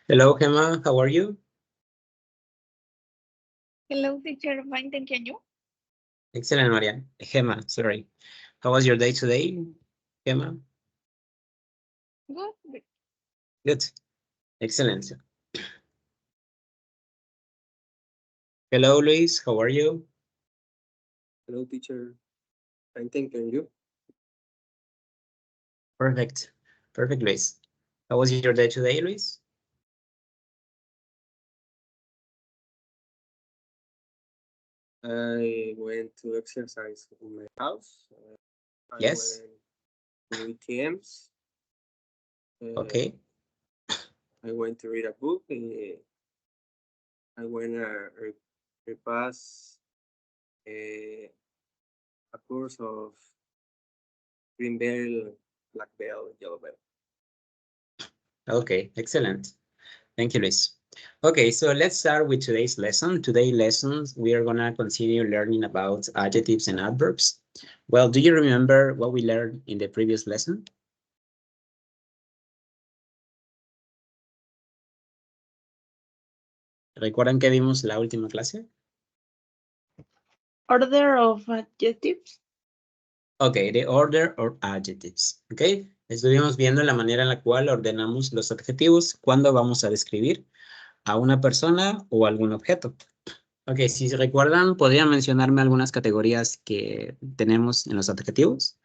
Hello, Gemma. How are you? Hello, teacher. Fine, thank you. Excellent, Maria. Gemma, sorry. How was your day today, Gemma? Good. Good. Excellent. Hello, Luis. How are you? Hello, teacher. I'm thanking you. Perfect. Perfect, Luis. How was your day today, Luis? I went to exercise in my house. Yes. I went to ATMs. Okay. I went to read a book. I went to repass a course of green bell, black bell, yellow bell. Okay, excellent. Thank you, Luis. Okay, so let's start with today's lesson. Today's lessons, we are gonna continue learning about adjectives and adverbs. Well, do you remember what we learned in the previous lesson? ¿Recuerdan que vimos la última clase? Order of adjectives. Ok, the order of adjectives. Ok, estuvimos viendo la manera en la cual ordenamos los adjetivos cuando vamos a describir a una persona o algún objeto. Ok, si se recuerdan, ¿podrían mencionarme algunas categorías que tenemos en los adjetivos?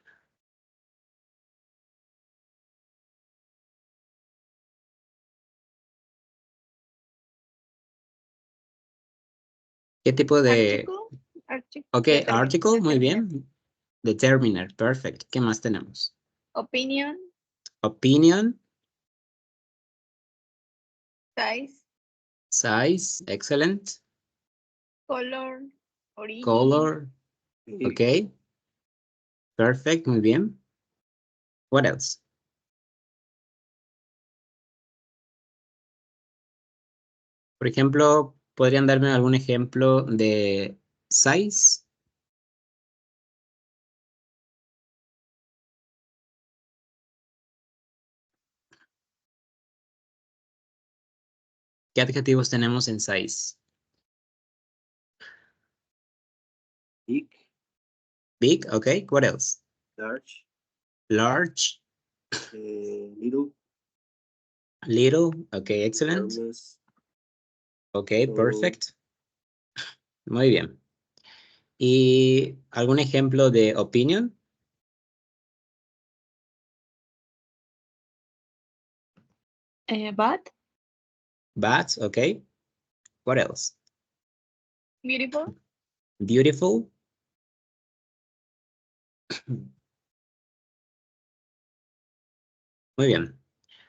¿Qué tipo de...? Ok, article, muy bien. Determiner, perfect. ¿Qué más tenemos? Opinion. Opinion. Size. Size, excellent. Color. Origin. Color, ok. Perfect, muy bien. What else? Por ejemplo, ¿podrían darme algún ejemplo de size? ¿Qué adjetivos tenemos en size? Big. Big, okay. What else? Large. Large. Little. Little, okay, excellent. Enormous. Okay, perfect. Muy bien. ¿Y algún ejemplo de opinion? Bad. Bad, okay. What else? Beautiful. Beautiful. Muy bien.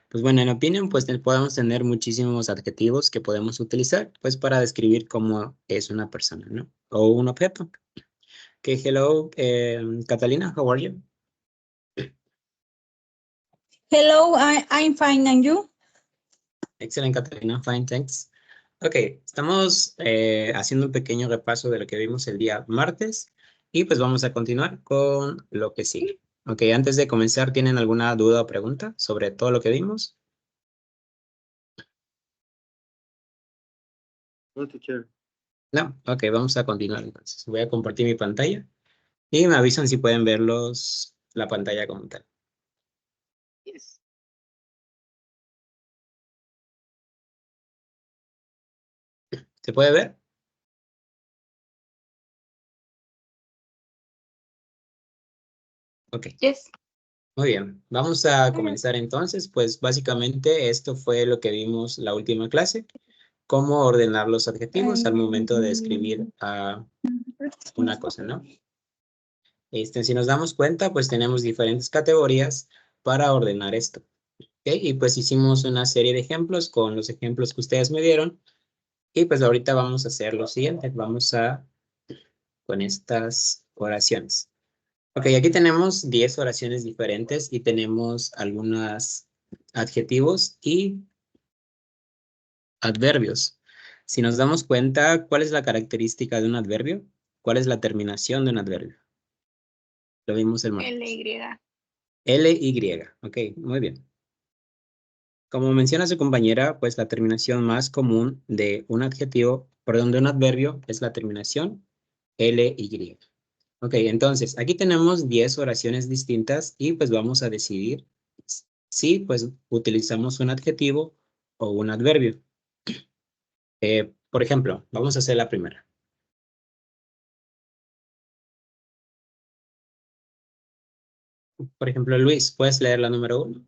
Pues bueno, en opinion, pues podemos tener muchísimos adjetivos que podemos utilizar, pues para describir cómo es una persona, ¿no? O un objeto. Okay, hello, Catalina, how are you? Hello, I'm fine, and you? Excellent, Catalina, fine, thanks. Ok, estamos haciendo un pequeño repaso de lo que vimos el día martes y pues vamos a continuar con lo que sigue. Ok, antes de comenzar, ¿tienen alguna duda o pregunta sobre todo lo que vimos? No, teacher. No, ok, vamos a continuar entonces. Voy a compartir mi pantalla y me avisan si pueden ver la pantalla como tal. Yes. ¿Se puede ver? Ok. Yes. Muy bien, vamos a comenzar entonces, pues básicamente esto fue lo que vimos la última clase, cómo ordenar los adjetivos al momento de describir a una cosa, ¿no? Si nos damos cuenta, pues tenemos diferentes categorías para ordenar esto, ¿ok? Y pues hicimos una serie de ejemplos con los ejemplos que ustedes me dieron, y pues ahorita vamos a hacer lo siguiente, con estas oraciones. Ok, aquí tenemos 10 oraciones diferentes y tenemos algunos adjetivos y adverbios. Si nos damos cuenta, ¿cuál es la característica de un adverbio? ¿Cuál es la terminación de un adverbio? Lo vimos el martes. LY. LY, ok, muy bien. Como menciona su compañera, pues la terminación más común de un adjetivo, perdón, de un adverbio es la terminación ly. Ok, entonces aquí tenemos 10 oraciones distintas y pues vamos a decidir si pues utilizamos un adjetivo o un adverbio. Por ejemplo, vamos a hacer la primera. Por ejemplo, Luis, ¿puedes leer la número 1?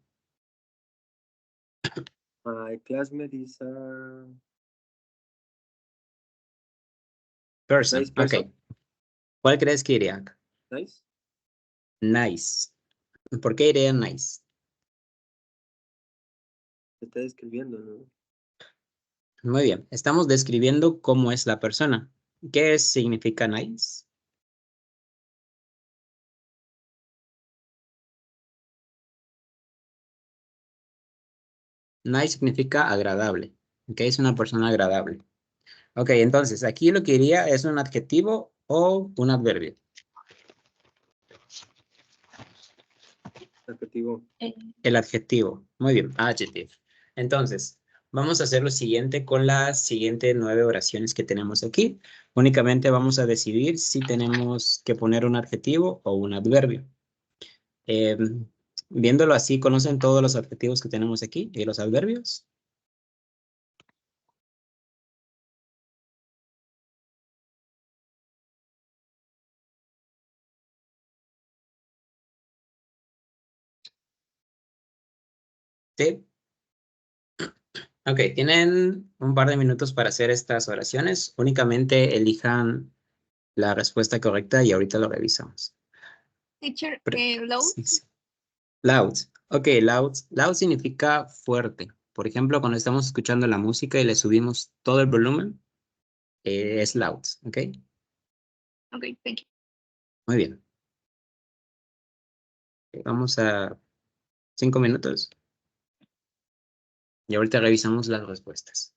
My classmate is a Person, nice person. ok. ¿Cuál crees que iría acá? Nice. Nice. ¿Por qué iría nice? Se está describiendo, ¿no? Muy bien, estamos describiendo cómo es la persona. ¿Qué significa nice? Nice significa agradable. ¿Ok? Es una persona agradable. Ok, entonces aquí lo que iría es un adjetivo o un adverbio. Adjetivo. El adjetivo. Muy bien, adjective. Entonces, vamos a hacer lo siguiente con las siguientes 9 oraciones que tenemos aquí. Únicamente vamos a decidir si tenemos que poner un adjetivo o un adverbio. Viéndolo así, ¿conocen todos los adjetivos que tenemos aquí y los adverbios? Sí. Ok, tienen un par de minutos para hacer estas oraciones. Únicamente elijan la respuesta correcta y ahorita lo revisamos. Teacher, Pero- loud. sí, sí. Loud. Ok, loud. Loud significa fuerte. Por ejemplo, cuando estamos escuchando la música y le subimos todo el volumen, es loud. Ok, Okay, thank you. muy bien. Vamos a 5 minutos y ahorita revisamos las respuestas.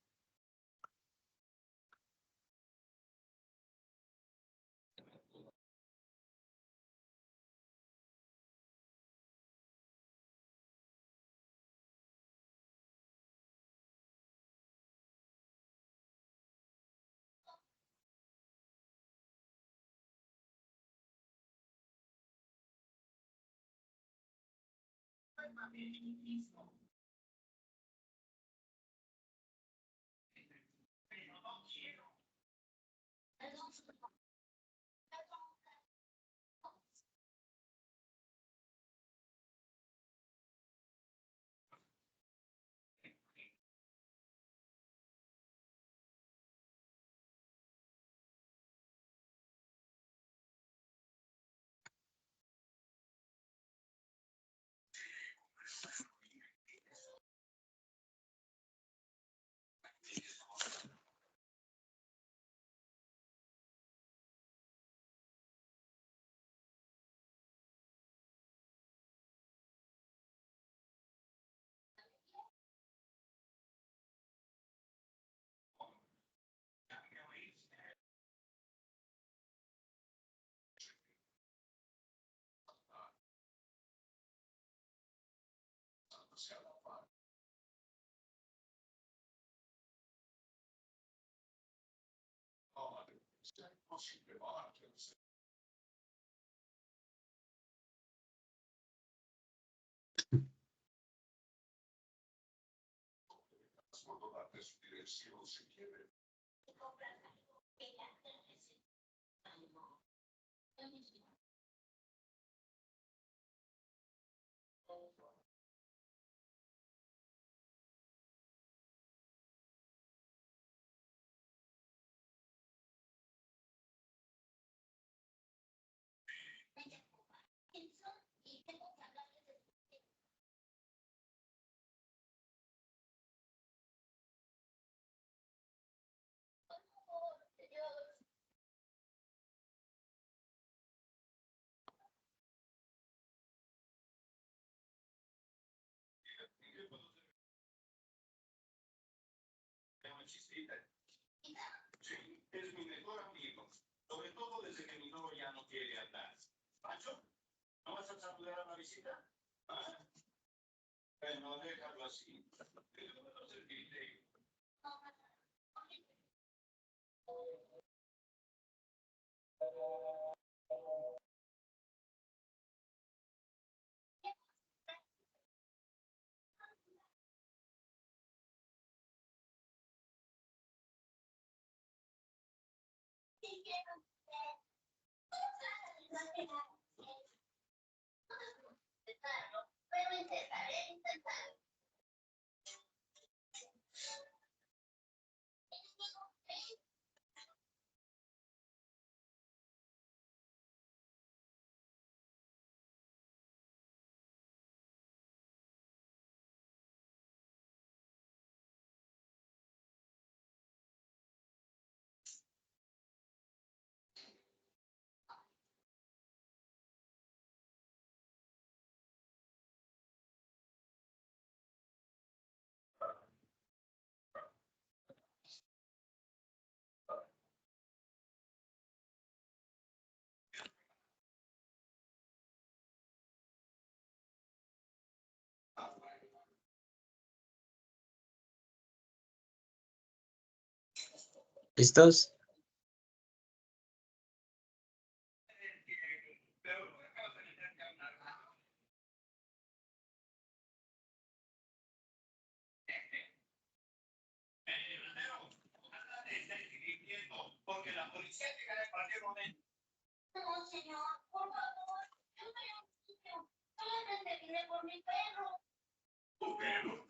Es mi mejor amigo, sobre todo desde que mi novio ya no quiere andar. ¿Pancho? ¿No vas a saludar a la visita? Bueno, déjalo así. No servirte. ¿Listos? Porque la policía llegará en cualquier momento. No, señor, por favor. Yo soy un niño. Solamente vine por mi perro. Tu perro.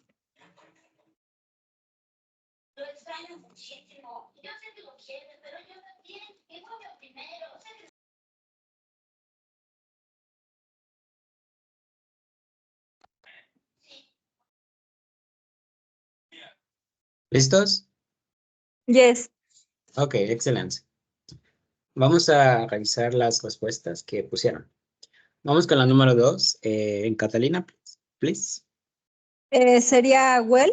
Lo extraño muchísimo. Yo sé que lo quieres, pero yo también. Y fue lo primero. Sé que sí. ¿Listos? Yes. Ok, excelente. Vamos a revisar las respuestas que pusieron. Vamos con la número 2. Catalina, please. Sería well.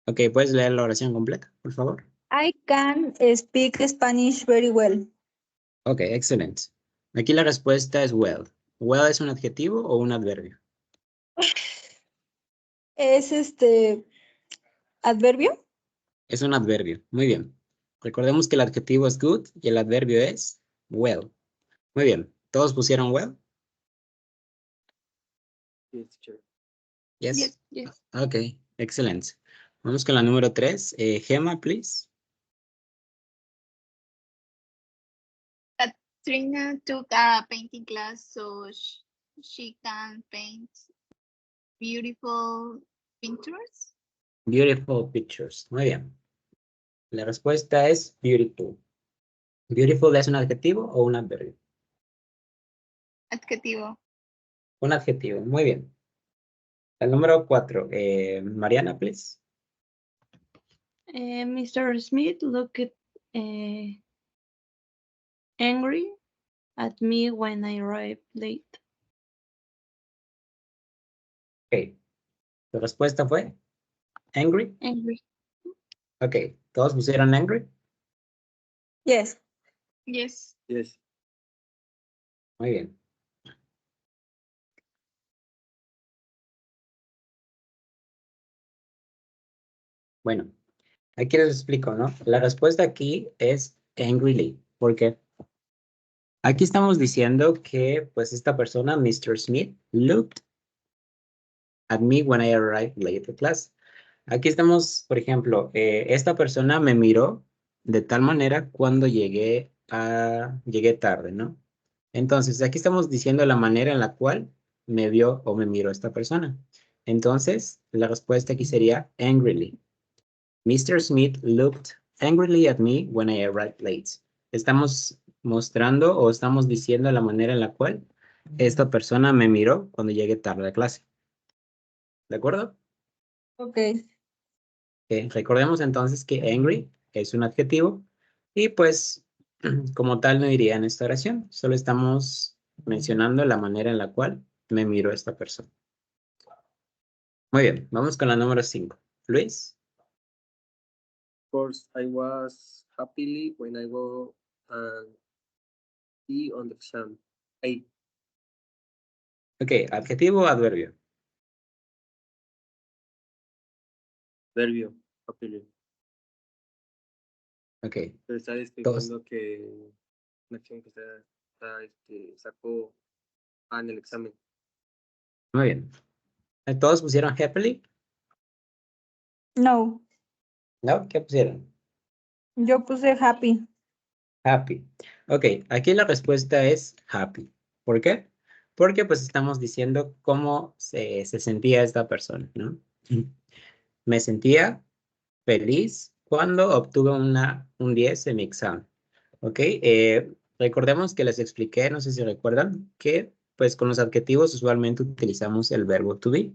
Ok, ¿puedes leer la oración completa, por favor? I can speak Spanish very well. Ok, excelente. Aquí la respuesta es well. Well es un adjetivo o un adverbio. Es adverbio. Es un adverbio. Muy bien. Recordemos que el adjetivo es good y el adverbio es well. Muy bien. ¿Todos pusieron well? Yes, teacher. Yes. Yes, yes. Ok, excelente. Vamos con la número 3. Gemma, please. Trina took a painting class so she can paint beautiful pictures. Beautiful pictures. Muy bien. La respuesta es beautiful. Beautiful es un adjetivo o un adverbio. Adjetivo. Un adjetivo. Muy bien. El número 4. Mariana, please. Mr. Smith looked angry at me when I arrived late. Ok. ¿Tu respuesta fue angry? Angry. Ok. ¿Todos pusieron angry? Yes. Yes. Yes. Muy bien. Bueno, aquí les explico, ¿no? La respuesta aquí es angrily. ¿Por qué? Aquí estamos diciendo que, pues, esta persona, Mr. Smith, looked at me when I arrived late to class. Aquí estamos, por ejemplo, esta persona me miró de tal manera cuando llegué tarde, ¿no? Entonces, aquí estamos diciendo la manera en la cual me vio o me miró esta persona. Entonces, la respuesta aquí sería angrily. Mr. Smith looked angrily at me when I arrived late. Estamos mostrando o estamos diciendo la manera en la cual esta persona me miró cuando llegué tarde a clase. ¿De acuerdo? Ok. Recordemos entonces que angry es un adjetivo y pues como tal no iría en esta oración. Solo estamos mencionando la manera en la cual me miró esta persona. Muy bien, vamos con la número 5. Luis. Of course, I was happily when I go and be on the exam. A. Ok, adjetivo o adverbio. Verbio, happily. Ok. Pero está describiendo que una acción que sacó en el examen. Muy bien. ¿Todos pusieron happily? No, ¿No? ¿Qué pusieron? yo puse happy. Happy. Ok, aquí la respuesta es happy. ¿Por qué? Porque pues estamos diciendo cómo se sentía esta persona, ¿no? Me sentía feliz cuando obtuve un 10 en mi examen. ¿Ok? Recordemos que les expliqué, no sé si recuerdan, que pues con los adjetivos usualmente utilizamos el verbo to be.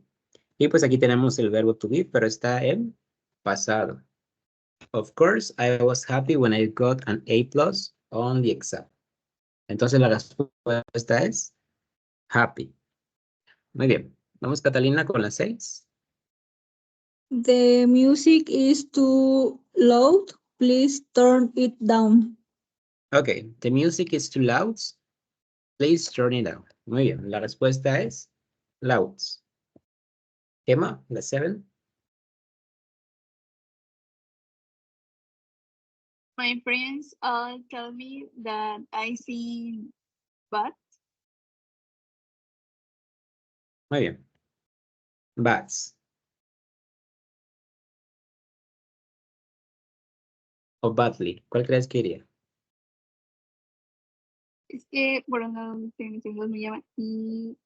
Y pues aquí tenemos el verbo to be, pero está en pasado. Of course, I was happy when I got an A+ on the exam. Entonces la respuesta es happy. Muy bien. Vamos, Catalina, con las 6. The music is too loud. Please turn it down. Ok, the music is too loud. Please turn it down. Muy bien, la respuesta es loud. Emma, la 7. My friends all tell me that I sing bad. Muy bien. Bats. O badly. ¿Cuál crees que iría? Es que por un lado mis amigos me llaman y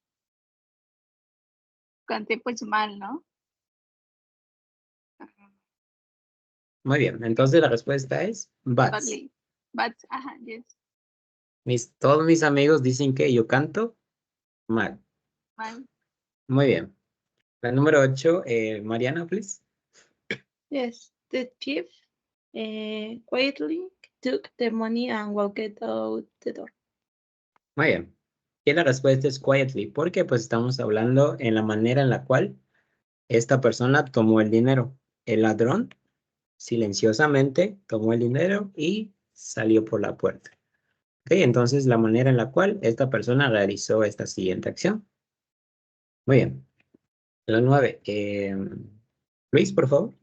canté pues mal, ¿no? Ajá. Muy bien, entonces la respuesta es bats. Badly. But, ajá, yes. Todos mis amigos dicen que yo canto mal. Mal. Muy bien. La número 8, Mariana, please. Yes, the thief quietly took the money and walked out the door. Muy bien. Y la respuesta es quietly, porque pues estamos hablando en la manera en la cual esta persona tomó el dinero. El ladrón silenciosamente tomó el dinero y salió por la puerta. Ok, entonces la manera en la cual esta persona realizó esta siguiente acción. Muy bien. La 9. Luis, por favor.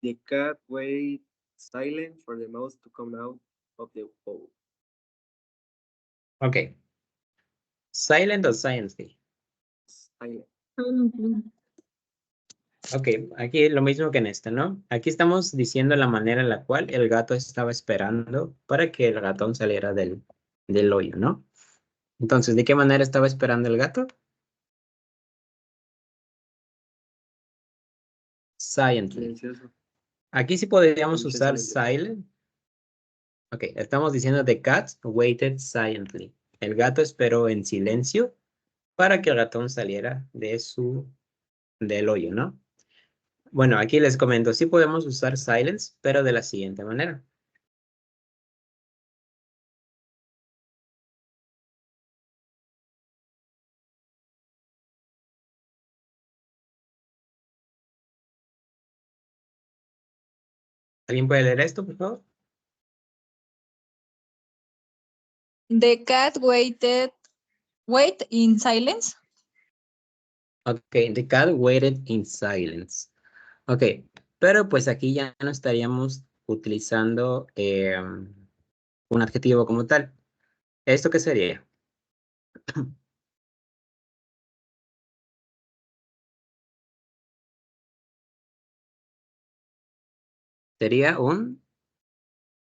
The cat waited silent for the mouse to come out of the hole. Ok. Silent o silently. Silent. Ok, aquí lo mismo que en esta, ¿no? Aquí estamos diciendo la manera en la cual el gato estaba esperando para que el ratón saliera del hoyo, ¿no? Entonces, ¿de qué manera estaba esperando el gato? Silently. Silencioso. Aquí sí podríamos usar Silenciosamente. silent. Ok, estamos diciendo the cat waited silently. El gato esperó en silencio para que el ratón saliera del hoyo, ¿no? Bueno, aquí les comento, sí podemos usar silence, pero de la siguiente manera. ¿Alguien puede leer esto, por favor? The cat wait in silence. Ok, the cat waited in silence. Ok, pero pues aquí ya no estaríamos utilizando un adjetivo como tal. ¿Esto qué sería? Sería un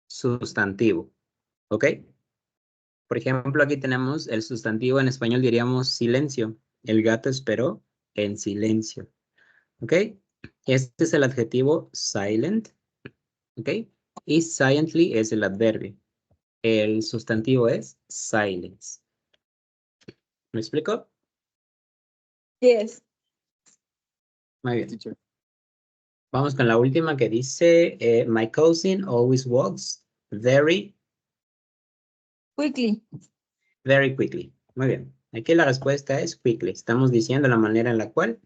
sustantivo, ¿ok? Por ejemplo, aquí tenemos el sustantivo, en español diríamos silencio. El gato esperó en silencio, ¿ok? Este es el adjetivo silent, ¿ok? Y silently es el adverbio. El sustantivo es silence. ¿Me explico? Yes. Muy bien. Teacher. Vamos con la última que dice, my cousin always walks very Quickly. quickly. Muy bien. Aquí la respuesta es quickly. Estamos diciendo la manera en la cual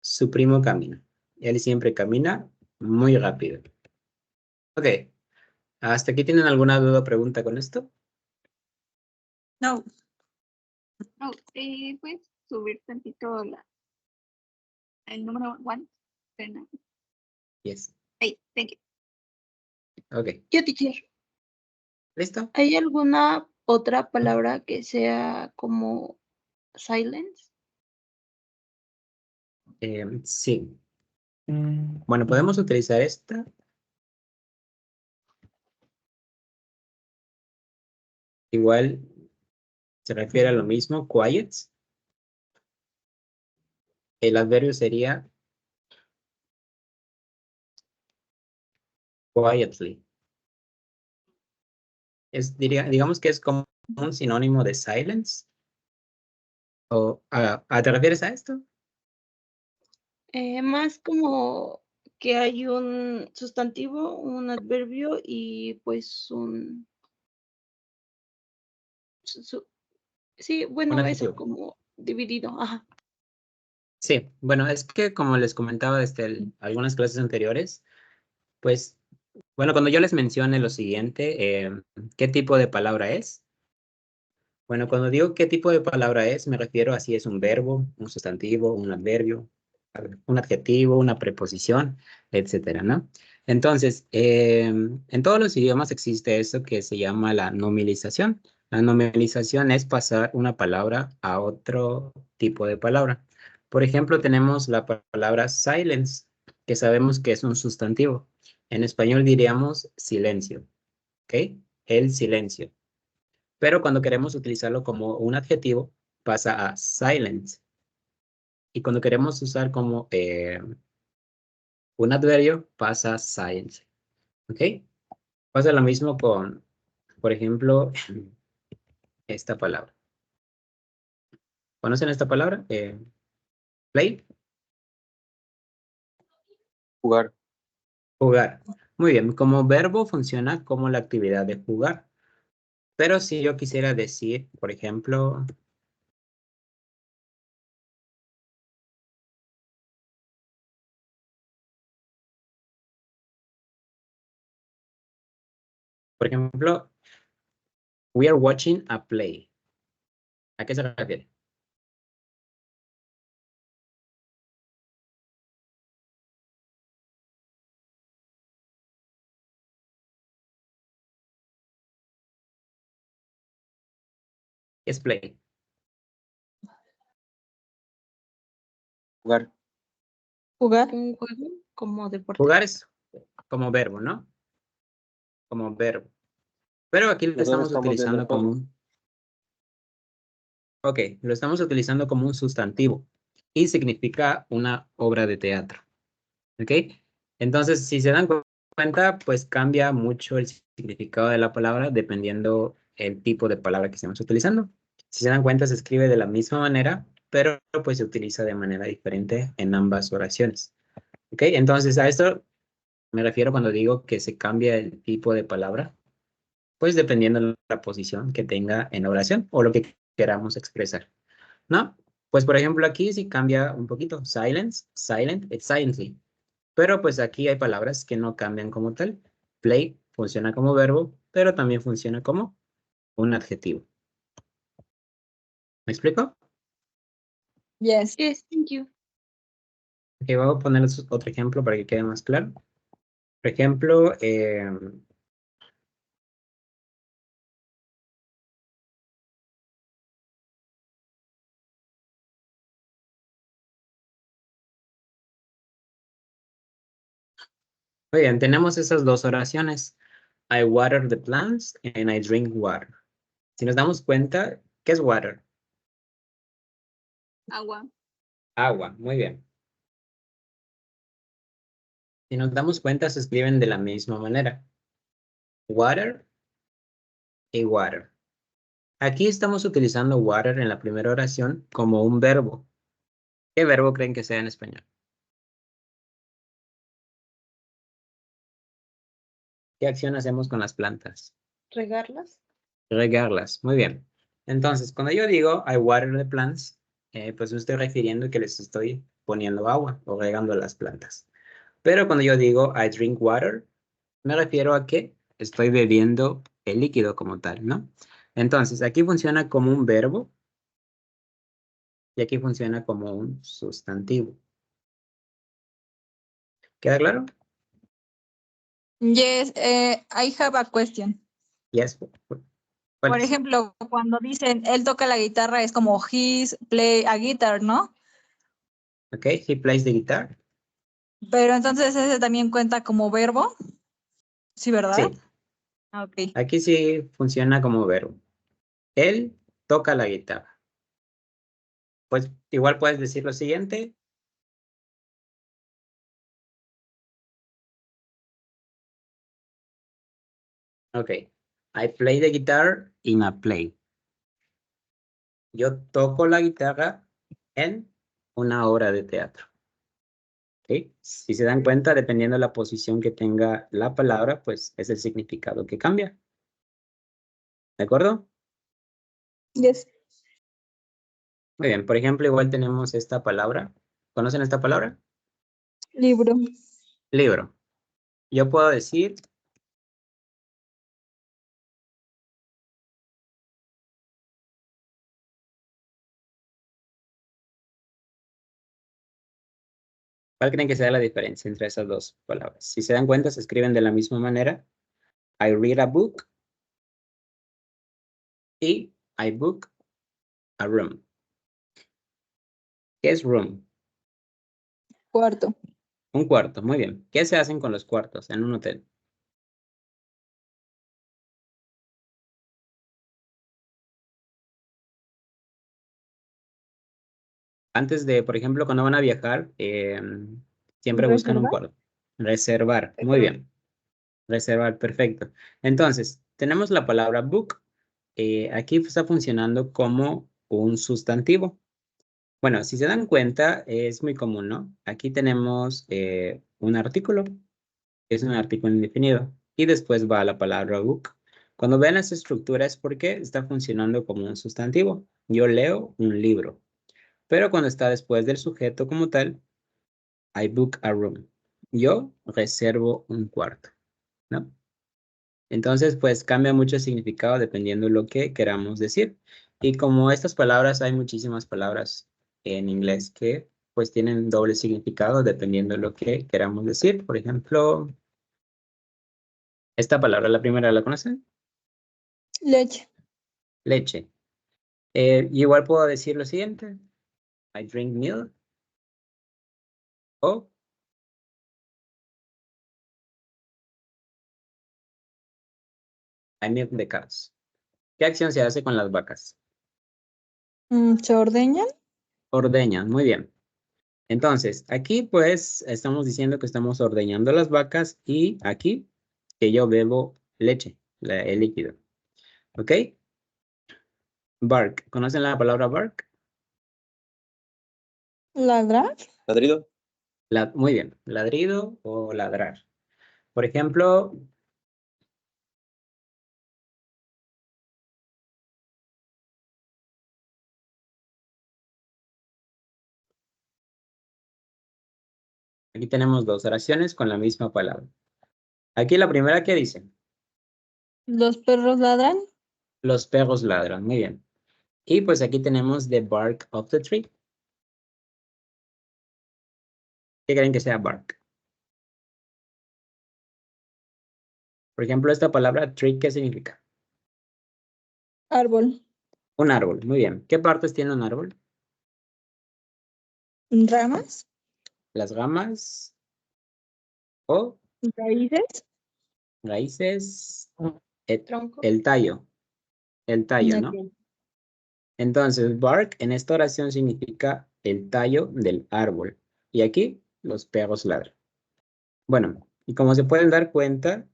su primo camina. Él siempre camina muy rápido. Ok. ¿Hasta aquí tienen alguna duda o pregunta con esto? No. No, puedes subir tantito El número 1. Fernanda. Yes. Hey, thank you. Ok. Yo, teacher, ¿Listo? ¿hay alguna otra palabra que sea como silence? Sí. Bueno, podemos utilizar esta. Igual se refiere a lo mismo, quiet. El adverbio sería quietly. Digamos que es como un sinónimo de silence. ¿Te refieres a esto? Más como que hay un sustantivo, un adverbio y pues un... sí, Un bueno, eso adjetivo. como dividido. Ajá. Sí, bueno, es que como les comentaba desde algunas clases anteriores, pues, bueno, cuando yo les mencione lo siguiente, ¿qué tipo de palabra es? Bueno, cuando digo qué tipo de palabra es, me refiero a si es un verbo, un sustantivo, un adverbio, un adjetivo, una preposición, etcétera, ¿no? Entonces, en todos los idiomas existe eso que se llama la nomilización. La nomilización es pasar una palabra a otro tipo de palabra. Por ejemplo, tenemos la palabra silence, que sabemos que es un sustantivo. En español diríamos silencio, ¿ok? El silencio. Pero cuando queremos utilizarlo como un adjetivo, pasa a silent. Y cuando queremos usar como un adverbio, pasa a silent. ¿Ok? Pasa lo mismo con, por ejemplo, esta palabra. ¿Conocen esta palabra? Play. Jugar. Jugar. Muy bien. Como verbo funciona como la actividad de jugar. Pero si yo quisiera decir, por ejemplo, we are watching a play. ¿A qué se refiere? ¿Qué es play? Jugar. Jugar. Un juego como deporte. Jugar es como verbo, ¿no? Como verbo. Pero aquí lo Nosotros estamos estamos viendo utilizando el como juego. un... Ok, lo estamos utilizando como un sustantivo y significa una obra de teatro. ¿Ok? Entonces, si se dan cuenta, pues cambia mucho el significado de la palabra dependiendo el tipo de palabra que estemos utilizando. Si se dan cuenta, se escribe de la misma manera, pero pues se utiliza de manera diferente en ambas oraciones. ¿Ok? Entonces, a esto me refiero cuando digo que se cambia el tipo de palabra, pues dependiendo de la posición que tenga en la oración o lo que queramos expresar, ¿no? Pues por ejemplo aquí sí cambia un poquito, silence, silent, it's silently, pero pues aquí hay palabras que no cambian como tal. Play funciona como verbo, pero también funciona como un adjetivo. ¿Me explico? Yes. Yes, thank you. Ok, voy a poner otro ejemplo para que quede más claro. Por ejemplo, muy bien, tenemos esas dos oraciones. I water the plants and I drink water. Si nos damos cuenta, ¿qué es water? Agua. Agua, muy bien. Si nos damos cuenta, se escriben de la misma manera. Water y water. Aquí estamos utilizando water en la primera oración como un verbo. ¿Qué verbo creen que sea en español? ¿Qué acción hacemos con las plantas? ¿Regarlas? Regarlas. Muy bien. Entonces, cuando yo digo I water the plants, pues me estoy refiriendo que les estoy poniendo agua o regando las plantas. Pero cuando yo digo I drink water, me refiero a que estoy bebiendo el líquido como tal, ¿no? Entonces, aquí funciona como un verbo y aquí funciona como un sustantivo. ¿Queda claro? Yes, I have a question. Yes. ¿Cuál Por es? ejemplo, cuando dicen él toca la guitarra, es como he's play a guitar, ¿no? Ok, he plays the guitar. Pero entonces ese también cuenta como verbo. Sí, ¿verdad? Sí, Ah, ok. aquí sí funciona como verbo. Él toca la guitarra. Pues igual puedes decir lo siguiente. Ok. I play the guitar in a play. Yo toco la guitarra en una obra de teatro. ¿Ok? Si se dan cuenta, dependiendo de la posición que tenga la palabra, pues es el significado que cambia. ¿De acuerdo? Yes. Muy bien. Por ejemplo, igual tenemos esta palabra. ¿Conocen esta palabra? Libro. Libro. Yo puedo decir ¿cuál creen que sea la diferencia entre esas dos palabras? Si se dan cuenta, se escriben de la misma manera. I read a book y I book a room. ¿Qué es room? Cuarto. Un cuarto, muy bien. ¿Qué se hacen con los cuartos en un hotel? Antes de, por ejemplo, cuando van a viajar, siempre buscan un ¿Reservar? cuarto. Reservar, muy bien. Reservar, perfecto. Entonces, tenemos la palabra book. Aquí está funcionando como un sustantivo. Bueno, si se dan cuenta, es muy común, ¿no? Aquí tenemos un artículo, es un artículo indefinido, y después va la palabra book. Cuando vean las estructuras, ¿por qué está funcionando como un sustantivo? Yo leo un libro, pero cuando está después del sujeto como tal, I book a room. Yo reservo un cuarto, ¿no? Entonces, pues cambia mucho el significado dependiendo de lo que queramos decir. Y como estas palabras, hay muchísimas palabras en inglés que pues tienen doble significado dependiendo de lo que queramos decir. Por ejemplo, esta palabra, la primera, ¿la conocen? Leche. Leche. Igual puedo decir lo siguiente. I drink milk. O I milk the cows. ¿Qué acción se hace con las vacas? ¿Se ordeñan? Ordeñan, muy bien. Entonces, aquí pues estamos diciendo que estamos ordeñando las vacas y aquí que yo bebo leche, el líquido. ¿Ok? Bark. ¿Conocen la palabra bark? ¿Ladrar? Ladrido. Muy bien. Ladrido o ladrar. Por ejemplo, aquí tenemos dos oraciones con la misma palabra. Aquí la primera que dice, ¿Los perros ladran? los perros ladran. Muy bien. Y pues aquí tenemos the bark of the tree. ¿Qué creen que sea bark? Por ejemplo, esta palabra tree, ¿qué significa? Árbol. Un árbol. Muy bien. ¿Qué partes tiene un árbol? ¿Ramas? Las ramas o ¿Raíces? raíces, Tronco. el tallo, ¿no? Ok. Entonces, bark en esta oración significa el tallo del árbol. Y aquí los perros ladran. Bueno, y como se pueden dar cuenta,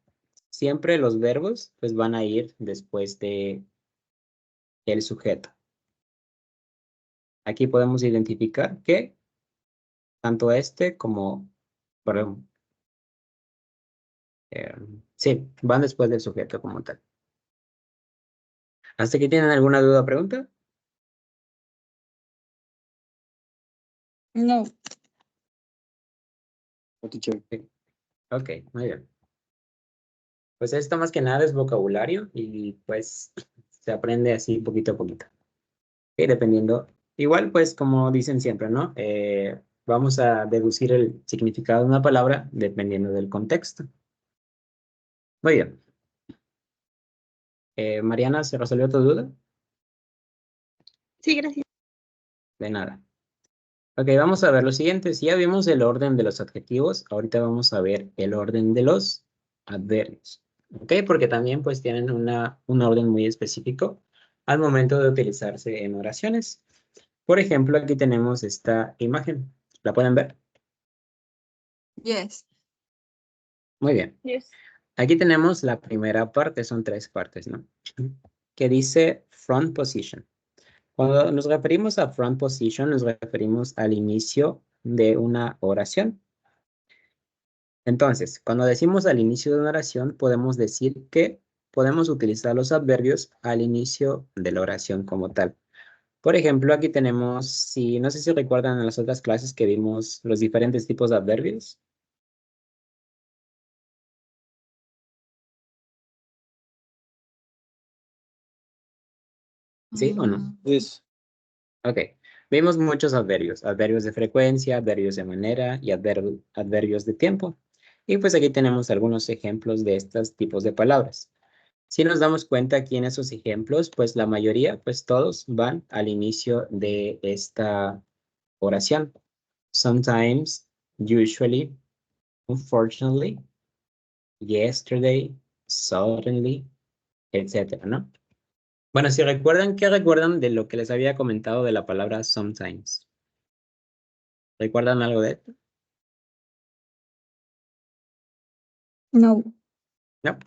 siempre los verbos pues van a ir después de el sujeto. Aquí podemos identificar que tanto este como, perdón, eh, sí, van después del sujeto como tal. ¿Hasta aquí tienen alguna duda o pregunta? No. No, teacher. Ok, muy bien. Pues esto más que nada es vocabulario y pues se aprende así poquito a poquito. Y dependiendo, igual pues como dicen siempre, ¿no? vamos a deducir el significado de una palabra dependiendo del contexto. Muy bien. Mariana, ¿se resolvió tu duda? Sí, gracias. De nada. Ok, vamos a ver lo siguiente. Si ya vimos el orden de los adjetivos, ahorita vamos a ver el orden de los adverbios. Ok, porque también pues tienen un orden muy específico al momento de utilizarse en oraciones. Por ejemplo, aquí tenemos esta imagen. ¿La pueden ver? Yes. Muy bien. Yes. Aquí tenemos la primera parte, son 3 partes, ¿no? Que dice front position. Cuando nos referimos a front position, nos referimos al inicio de una oración. Entonces, cuando decimos al inicio de una oración, podemos decir que podemos utilizar los adverbios al inicio de la oración como tal. Por ejemplo, aquí tenemos, no sé si recuerdan en las otras clases que vimos los diferentes tipos de adverbios. ¿Sí o no? Yes. Ok. Vimos muchos adverbios. Adverbios de frecuencia, adverbios de manera y adverbios de tiempo. Y pues aquí tenemos algunos ejemplos de estos tipos de palabras. Si nos damos cuenta aquí en esos ejemplos, pues la mayoría, pues todos van al inicio de esta oración. Sometimes, usually, unfortunately, yesterday, suddenly, etcétera, ¿no? Bueno, si recuerdan, ¿qué recuerdan de lo que les había comentado de la palabra sometimes? ¿Recuerdan algo de esto? No. No.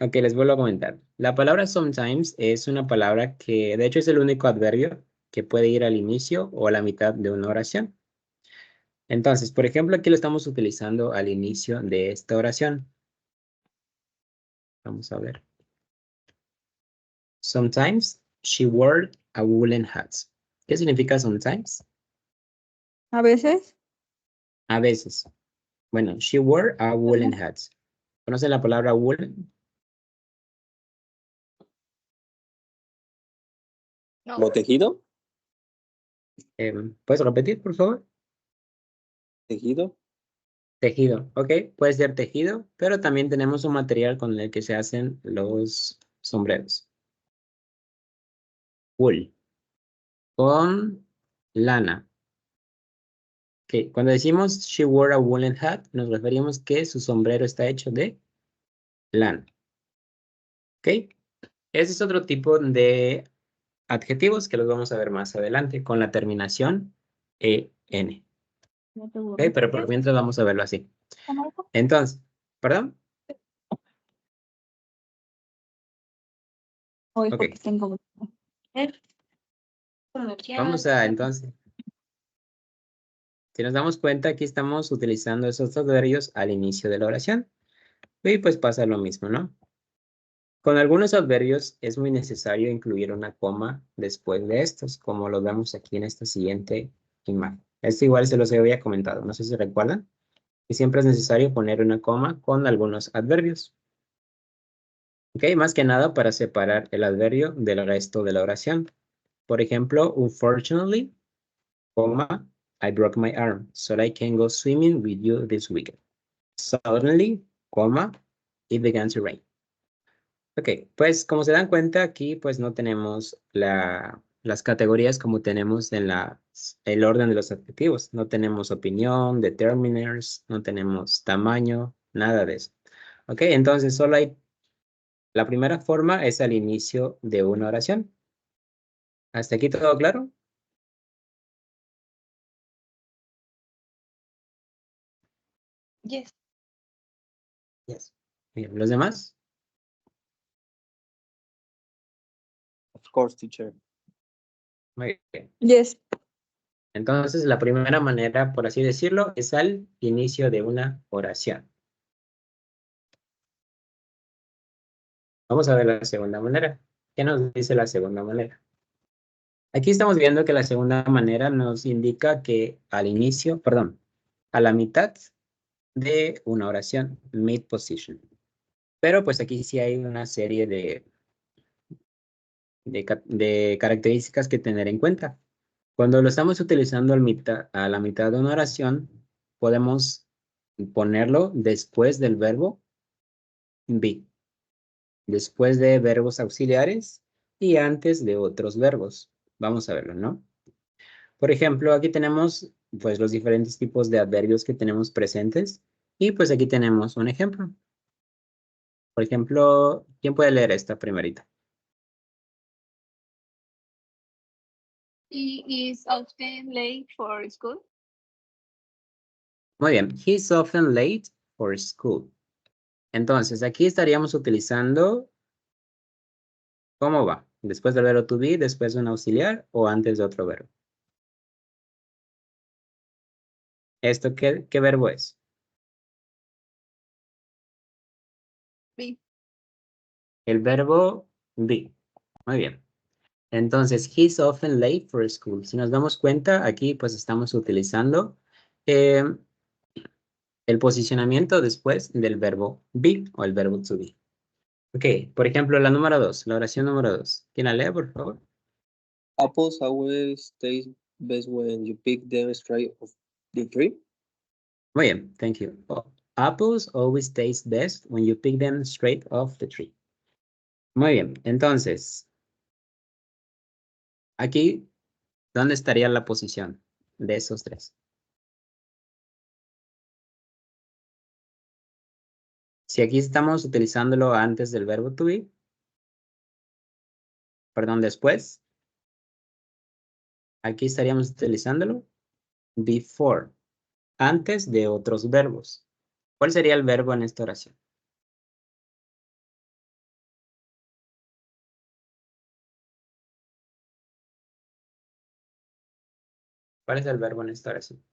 Ok, les vuelvo a comentar. La palabra sometimes es una palabra que, de hecho, es el único adverbio que puede ir al inicio o a la mitad de una oración. Entonces, por ejemplo, aquí lo estamos utilizando al inicio de esta oración. Vamos a ver. Sometimes she wore a woolen hat. ¿Qué significa sometimes? A veces. A veces. Bueno, she wore a woolen hat. ¿Conocen la palabra woolen? ¿Como tejido? ¿Puedes repetir, por favor? ¿Tejido? Tejido, ok. Puede ser tejido, pero también tenemos un material con el que se hacen los sombreros. Wool. Con lana. Okay. Cuando decimos she wore a woolen hat, nos referimos que su sombrero está hecho de lana. ¿Ok? Ese es otro tipo de adjetivos que los vamos a ver más adelante con la terminación EN. ¿Ok? Pero por mientras vamos a verlo así. Entonces, ¿perdón? Hoy Ok. porque tengo. Vamos a entonces. Si nos damos cuenta, aquí estamos utilizando esos adverbios al inicio de la oración. Y pues pasa lo mismo, ¿no? Con algunos adverbios es muy necesario incluir una coma después de estos, como lo vemos aquí en esta siguiente imagen. Esto igual se los había comentado, no sé si recuerdan, que siempre es necesario poner una coma con algunos adverbios. ¿Ok? Más que nada para separar el adverbio del resto de la oración. Por ejemplo, unfortunately, coma, I broke my arm, so I can go swimming with you this weekend. Suddenly, coma, it began to rain. Ok, pues como se dan cuenta aquí, pues no tenemos las categorías como tenemos en el orden de los adjetivos. No tenemos opinión, determiners, no tenemos tamaño, nada de eso. Ok, entonces solo hay, la primera forma es al inicio de una oración. ¿Hasta aquí todo claro? Yes. Yes. Bien, ¿los demás? Of course, teacher. Muy bien. Yes. Entonces, la primera manera, por así decirlo, es al inicio de una oración. Vamos a ver la segunda manera. ¿Qué nos dice la segunda manera? Aquí estamos viendo que la segunda manera nos indica que al inicio, perdón, a la mitad de una oración, mid position. Pero pues aquí sí hay una serie de características que tener en cuenta. Cuando lo estamos utilizando a la mitad de una oración, podemos ponerlo después del verbo be, después de verbos auxiliares y antes de otros verbos. Vamos a verlo, ¿no? Por ejemplo, aquí tenemos pues los diferentes tipos de adverbios que tenemos presentes y pues aquí tenemos un ejemplo. Por ejemplo, ¿quién puede leer esta primerita? He is often late for school. Muy bien. He's often late for school. Entonces, aquí estaríamos utilizando, ¿cómo va? Después del verbo to be, después de un auxiliar o antes de otro verbo. ¿Esto qué verbo es? Be. El verbo be. Muy bien. Entonces, he's often late for school. Si nos damos cuenta, aquí pues estamos utilizando eh, el posicionamiento después del verbo be o el verbo to be. Ok, por ejemplo, la número 2, la oración número 2. ¿Quién la lee, por favor? Apples always taste best when you pick them straight off the tree. Muy bien, thank you. Apples always taste best when you pick them straight off the tree. Muy bien, entonces, aquí, ¿dónde estaría la posición de esos tres? Si aquí estamos utilizándolo antes del verbo to be, perdón, después, aquí estaríamos utilizándolo before, antes de otros verbos. ¿Cuál sería el verbo en esta oración? ¿Cuál es el verbo en esta oración?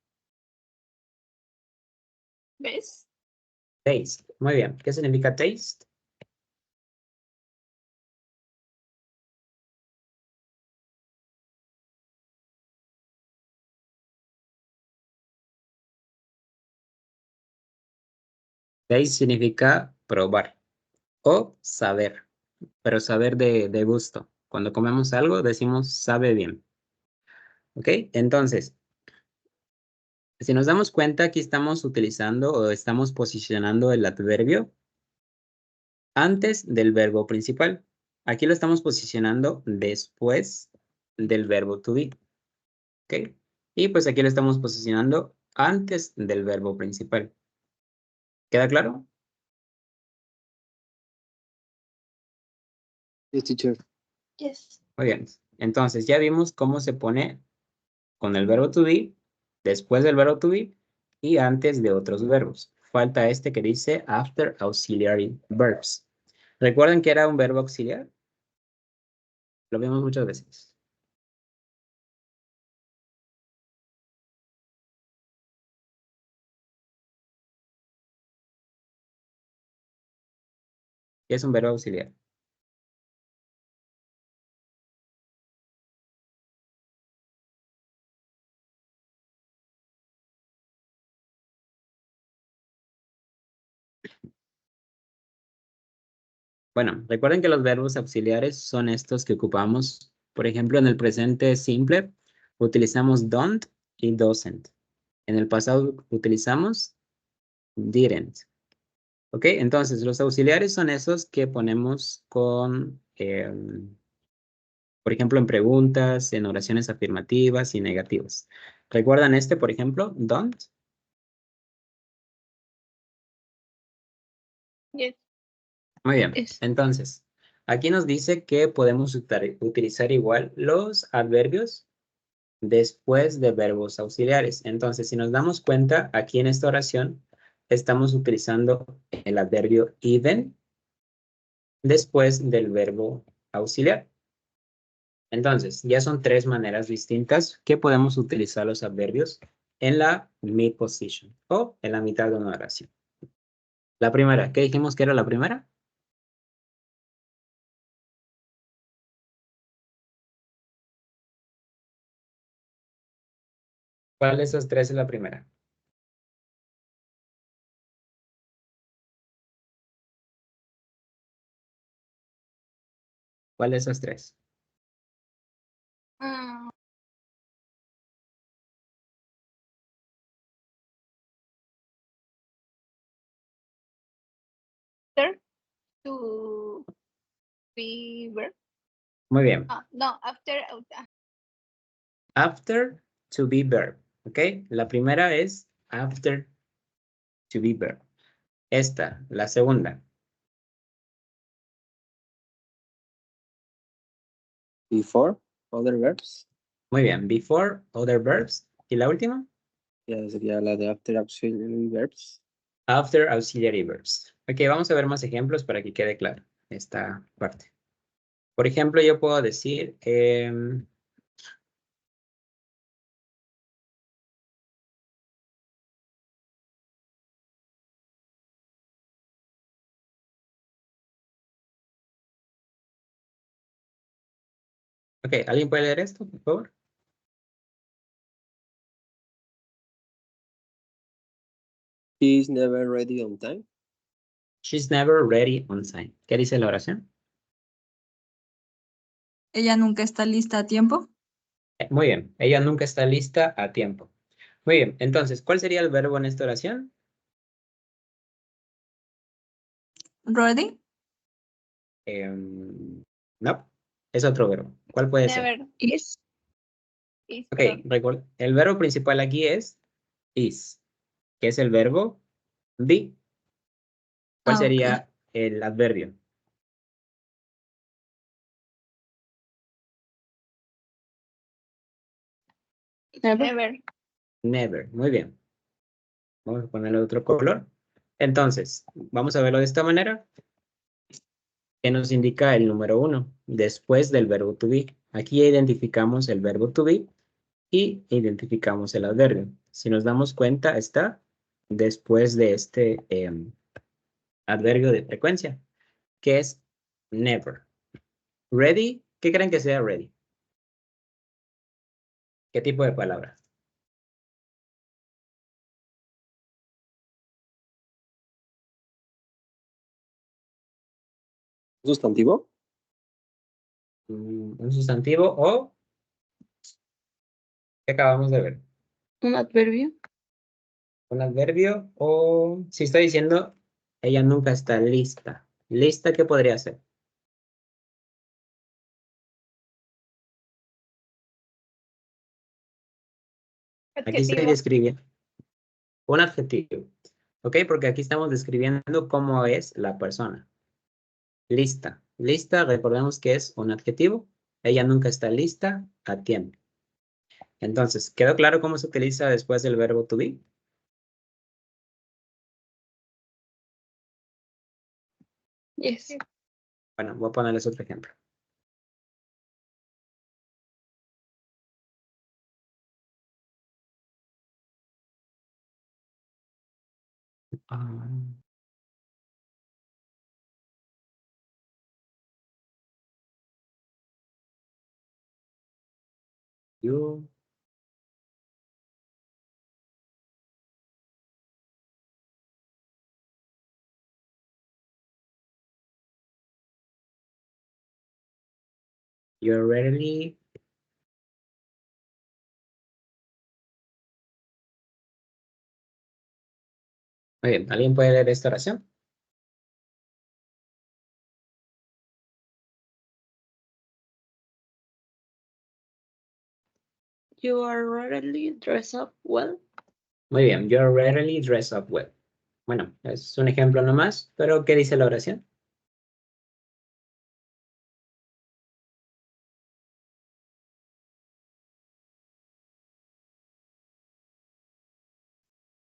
¿Ves? Taste. Muy bien. ¿Qué significa taste? Taste significa probar o saber, pero saber de gusto. Cuando comemos algo decimos sabe bien. ¿Ok? Entonces, si nos damos cuenta, aquí estamos utilizando o estamos posicionando el adverbio antes del verbo principal. Aquí lo estamos posicionando después del verbo to be. ¿Ok? Y pues aquí lo estamos posicionando antes del verbo principal. ¿Queda claro? Yes, teacher. Yes. Muy bien. Entonces ya vimos cómo se pone con el verbo to be, después del verbo to be y antes de otros verbos. Falta este que dice after auxiliary verbs. ¿Recuerdan que era un verbo auxiliar? Lo vimos muchas veces. ¿Qué es un verbo auxiliar? Bueno, recuerden que los verbos auxiliares son estos que ocupamos, por ejemplo, en el presente simple utilizamos don't y doesn't. En el pasado utilizamos didn't. ¿Ok? Entonces, los auxiliares son esos que ponemos con, por ejemplo, en preguntas, en oraciones afirmativas y negativas. ¿Recuerdan este, por ejemplo? Don't. Yes. Muy bien. Yes. Entonces, aquí nos dice que podemos utilizar igual los adverbios después de verbos auxiliares. Entonces, si nos damos cuenta, aquí en esta oración estamos utilizando el adverbio even después del verbo auxiliar. Entonces, ya son tres maneras distintas que podemos utilizar los adverbios en la mid position o en la mitad de una oración. La primera, ¿qué dijimos que era la primera? ¿Cuál de esas tres es la primera? ¿Cuál de esas tres? Ah, after to be verb. Muy bien. No, after. After to be verb. ¿Ok? La primera es after to be verb. Esta, la segunda. Before other verbs. Muy bien. Before other verbs. ¿Y la última? Ya sería la de after auxiliary verbs. After auxiliary verbs. Ok, vamos a ver más ejemplos para que quede claro esta parte. Por ejemplo, yo puedo decir... ok, ¿alguien puede leer esto, por favor? She's never ready on time. She's never ready on time. ¿Qué dice la oración? Ella nunca está lista a tiempo. Muy bien. Ella nunca está lista a tiempo. Muy bien. Entonces, ¿cuál sería el verbo en esta oración? Ready. No. Es otro verbo. ¿Cuál puede ser? Never. Is. Ok, recuerda. El verbo principal aquí es is, que es el verbo be. ¿Cuál Ah, ok. sería el adverbio? Never. Never. Muy bien. Vamos a ponerle otro color. Entonces, vamos a verlo de esta manera. Que nos indica el número 1 después del verbo to be. Aquí identificamos el verbo to be y identificamos el adverbio. Si nos damos cuenta, está después de este adverbio de frecuencia, que es never. Ready, ¿qué creen que sea ready? ¿Qué tipo de palabra? ¿Sustantivo? Un sustantivo o ¿qué acabamos de ver? Un adverbio. Un adverbio o si estoy diciendo ella nunca está lista. ¿Lista qué podría ser? Aquí estoy Adjetivo. describiendo un adjetivo. ¿Ok? Porque aquí estamos describiendo cómo es la persona. Lista. Lista, recordemos que es un adjetivo. Ella nunca está lista a tiempo. Entonces, ¿quedó claro cómo se utiliza después del verbo to be? Yes. Bueno, voy a ponerles otro ejemplo. You. You're ready. Muy bien, ¿alguien puede leer esta oración? You are rarely dressed up well. Muy bien, you're readily dressed up well. Bueno, es un ejemplo nomás, pero ¿qué dice la oración?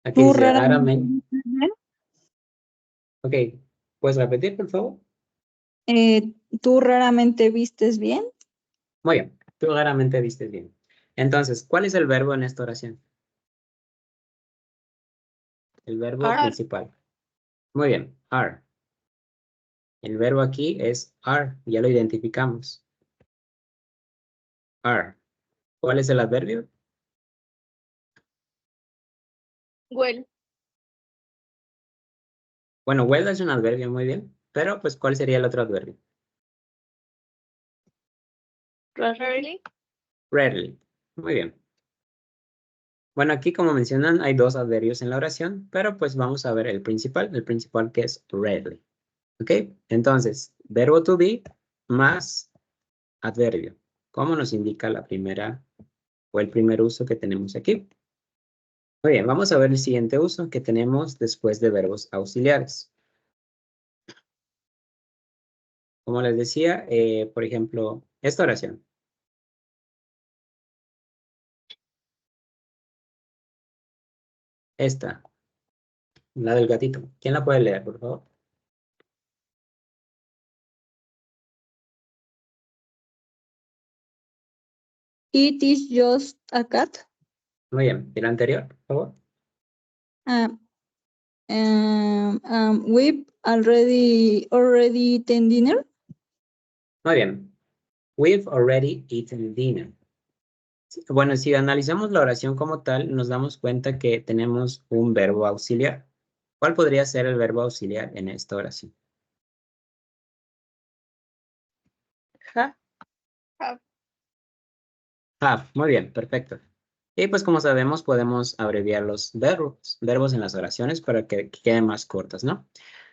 Aquí ¿Tú dice raramente raramente. vistes bien? Ok, ¿puedes repetir, por favor? ¿Tú raramente vistes bien? Muy bien, tú raramente vistes bien. Entonces, ¿cuál es el verbo en esta oración? El verbo Are. principal. Muy bien, are. El verbo aquí es are, ya lo identificamos. Are. ¿Cuál es el adverbio? Well. Bueno, well es un adverbio, muy bien. Pero, pues, ¿cuál sería el otro adverbio? Rarely. Rarely. Muy bien. Bueno, aquí como mencionan hay dos adverbios en la oración, pero pues vamos a ver el principal que es rarely. Ok, entonces, verbo to be más adverbio. ¿Cómo nos indica la primera o el primer uso que tenemos aquí? Muy bien, vamos a ver el siguiente uso que tenemos después de verbos auxiliares. Como les decía, por ejemplo, esta oración. Esta, la del gatito. ¿Quién la puede leer, por favor? It is just a cat. Muy bien. ¿Y la anterior, por favor? We've already eaten dinner. Muy bien. We've already eaten dinner. Bueno, si analizamos la oración como tal, nos damos cuenta que tenemos un verbo auxiliar. ¿Cuál podría ser el verbo auxiliar en esta oración? Have. Have. Muy bien, perfecto. Y pues como sabemos, podemos abreviar los verbos en las oraciones para que queden más cortas, ¿no?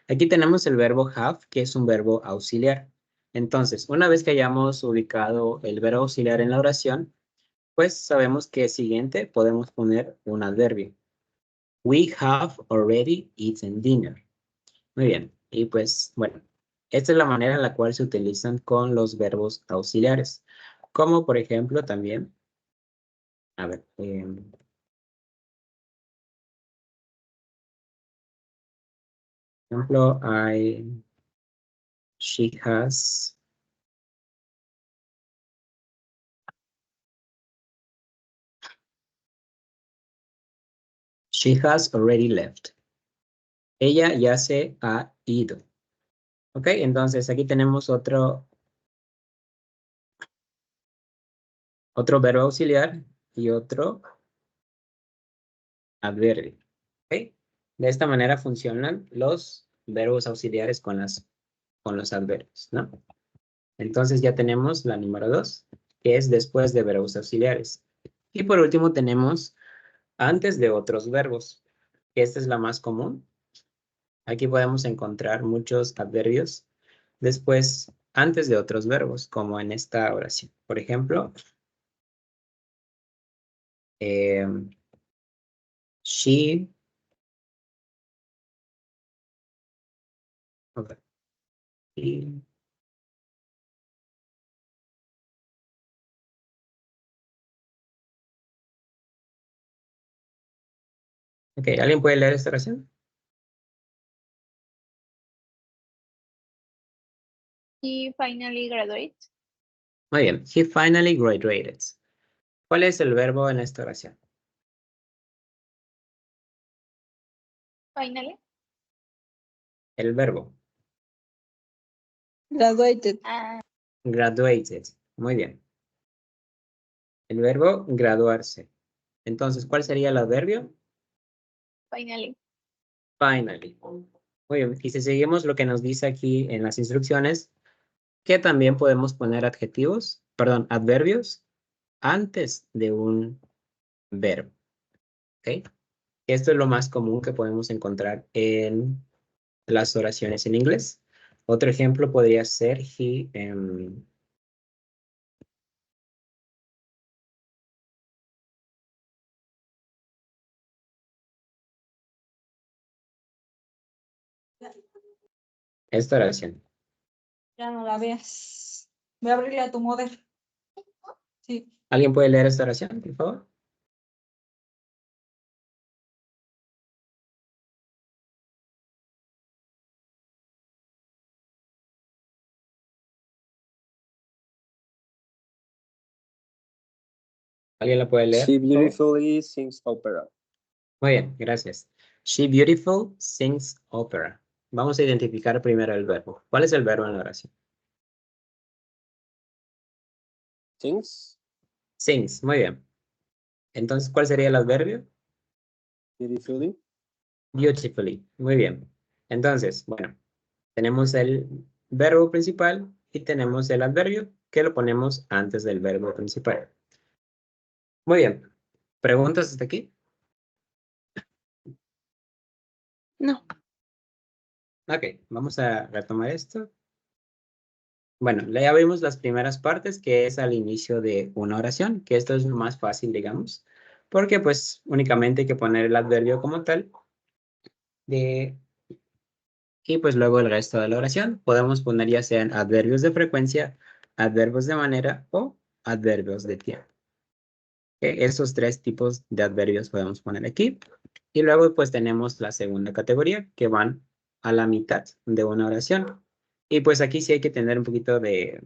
Aquí tenemos el verbo have, que es un verbo auxiliar. Entonces, una vez que hayamos ubicado el verbo auxiliar en la oración, pues sabemos que siguiente podemos poner un adverbio. We have already eaten dinner. Muy bien. Y pues, bueno, esta es la manera en la cual se utilizan con los verbos auxiliares. Como por ejemplo también, a ver, por ejemplo, she has, already left. Ella ya se ha ido. Ok, entonces aquí tenemos otro verbo auxiliar y otro adverbio. Ok, de esta manera funcionan los verbos auxiliares con los adverbios, ¿no? Entonces ya tenemos la número 2, que es después de verbos auxiliares. Y por último tenemos antes de otros verbos, que esta es la más común. Aquí podemos encontrar muchos adverbios después, antes de otros verbos, como en esta oración. Por ejemplo, she, ok, he, ok, ¿alguien puede leer esta oración? He finally graduated. Muy bien, he finally graduated. ¿Cuál es el verbo en esta oración? Finally. El verbo. Graduated. Graduated. Muy bien. El verbo graduarse. Entonces, ¿cuál sería el adverbio? Finally. Finally. Muy bien. Y si seguimos lo que nos dice aquí en las instrucciones, que también podemos poner adverbios antes de un verbo. ¿Ok? Esto es lo más común que podemos encontrar en las oraciones en inglés. Otro ejemplo podría ser esta oración. Ya no la veas. Voy a abrirle a tu mother. Sí. ¿Alguien puede leer esta oración, por favor? ¿Alguien la puede leer? She por favor? beautifully sings opera. Muy bien, gracias. She beautiful sings opera. Vamos a identificar primero el verbo. ¿Cuál es el verbo en la oración? Sings Sings, muy bien. Entonces, ¿cuál sería el adverbio? beautifully. Beautifully, muy bien. Entonces, bueno, tenemos el verbo principal y tenemos el adverbio que lo ponemos antes del verbo principal. Muy bien. ¿Preguntas hasta aquí? No. Ok, vamos a retomar esto. Bueno, ya vimos las primeras partes, que es al inicio de una oración, que esto es lo más fácil, digamos, porque pues únicamente hay que poner el adverbio como tal de, y pues luego el resto de la oración. Podemos poner ya sean adverbios de frecuencia, adverbios de manera o adverbios de tiempo. Esos tres tipos de adverbios podemos poner aquí. Y luego pues tenemos la segunda categoría, que van a la mitad de una oración. Y pues aquí sí hay que tener un poquito de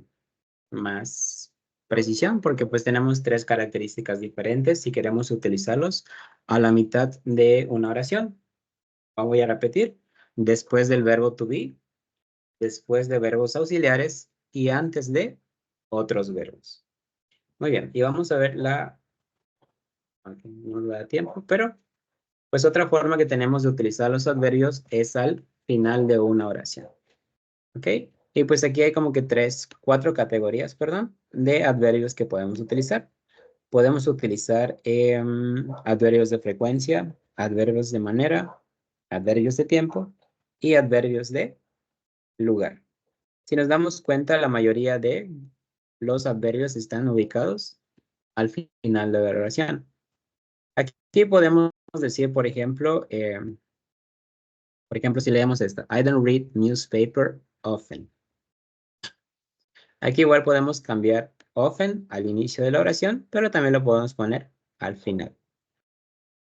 más precisión, porque pues tenemos tres características diferentes si queremos utilizarlos a la mitad de una oración. Voy a repetir. Después del verbo to be, después de verbos auxiliares y antes de otros verbos. Muy bien, y vamos a ver la... ok, no nos da tiempo, pero pues otra forma que tenemos de utilizar los adverbios es al final de una oración. ¿Ok? Y pues aquí hay como que cuatro categorías, perdón, de adverbios que podemos utilizar. Podemos utilizar adverbios de frecuencia, adverbios de manera, adverbios de tiempo y adverbios de lugar. Si nos damos cuenta, la mayoría de los adverbios están ubicados al final de la oración. Aquí podemos decir, por ejemplo, si leemos esta, I don't read newspaper often. Aquí igual podemos cambiar often al inicio de la oración, pero también lo podemos poner al final.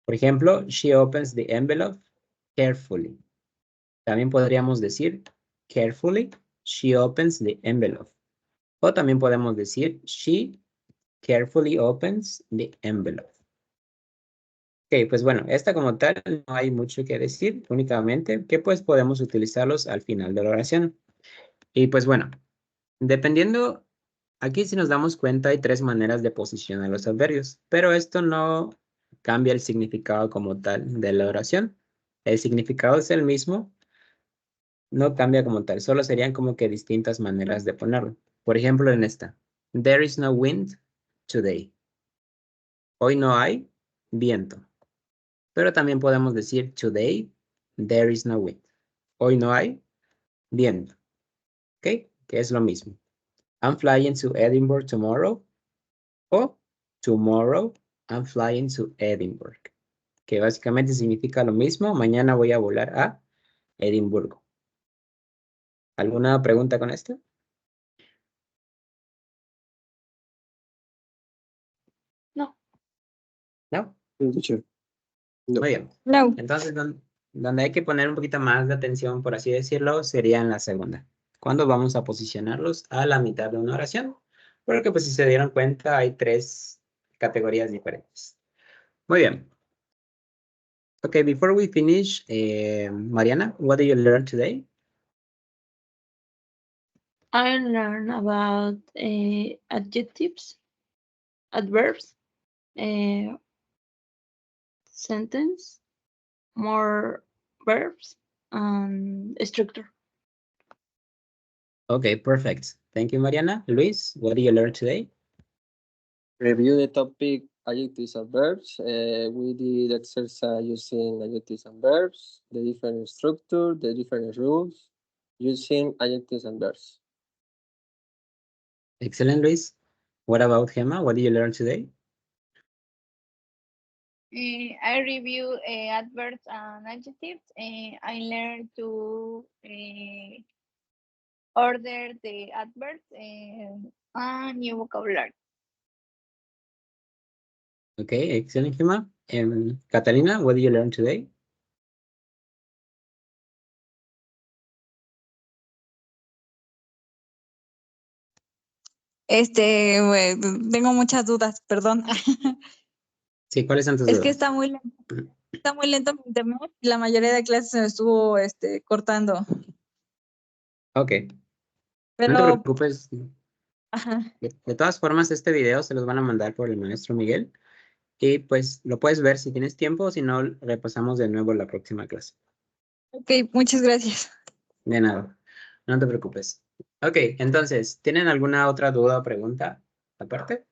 Por ejemplo, she opens the envelope carefully. También podríamos decir carefully, she opens the envelope. O también podemos decir she carefully opens the envelope. Ok, pues bueno, esta como tal no hay mucho que decir, únicamente que pues podemos utilizarlos al final de la oración. Y pues bueno, dependiendo, aquí si nos damos cuenta hay tres maneras de posicionar los adverbios, pero esto no cambia el significado como tal de la oración. El significado es el mismo, no cambia como tal, solo serían como que distintas maneras de ponerlo. Por ejemplo, en esta, there is no wind today. Hoy no hay viento. Pero también podemos decir today there is no wind. Hoy no hay viento. ¿Ok? Que es lo mismo. I'm flying to Edinburgh tomorrow. O tomorrow I'm flying to Edinburgh. Que básicamente significa lo mismo. Mañana voy a volar a Edimburgo. ¿Alguna pregunta con esto? No. ¿No? Teacher. No. Muy bien. No. Entonces, donde hay que poner un poquito más de atención, por así decirlo, sería en la segunda. ¿Cuándo vamos a posicionarlos? A la mitad de una oración. Porque pues si se dieron cuenta, hay tres categorías diferentes. Muy bien. Okay, before we finish, Mariana, what did you learn today? I learned about adjectives, adverbs, sentence, more verbs, and structure. Okay, perfect. Thank you, Mariana. Luis, what did you learn today? Review the topic adjectives and verbs. We did exercise using adjectives and verbs, the different structure, the different rules, using adjectives and verbs. Excellent, Luis. What about Gemma? What did you learn today? I review adverbs and adjectives. I learned to order the adverbs and new vocabulary. Okay, excellent, Gemma. Catalina, what did you learn today? Tengo muchas dudas, perdón. Sí, ¿cuáles son tus Es que dudas? está muy lento mi internet y la mayoría de clases se me estuvo cortando. Ok, no te Pero, preocupes. ajá. De todas formas, este video se los van a mandar por el maestro Miguel. Y pues lo puedes ver si tienes tiempo, si no, repasamos de nuevo la próxima clase. Ok, muchas gracias. De nada, no te preocupes. Ok, entonces, ¿tienen alguna otra duda o pregunta aparte?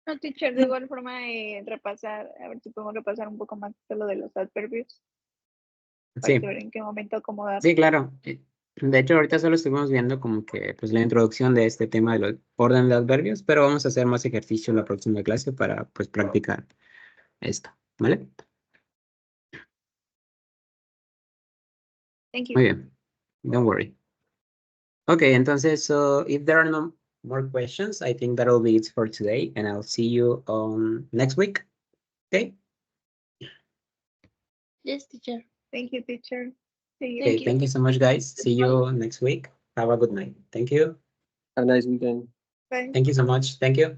No, teacher, de igual forma repasar, a ver si podemos repasar un poco más de lo de los adverbios. Sí. saber en qué momento acomodar. Sí, claro. De hecho, ahorita solo estuvimos viendo como que pues la introducción de este tema de los orden de adverbios, pero vamos a hacer más ejercicio en la próxima clase para pues practicar esto, ¿vale? Thank you. Muy bien. Don't worry. Okay, entonces, so if there are no more questions, I think that'll be it for today, and I'll see you on next week. Okay? Yes, teacher. Thank you, teacher. See you. Okay, thank you so much, guys. See you next week. Have a good night. Thank you. Have a nice weekend. Bye. Thank you so much. Thank you.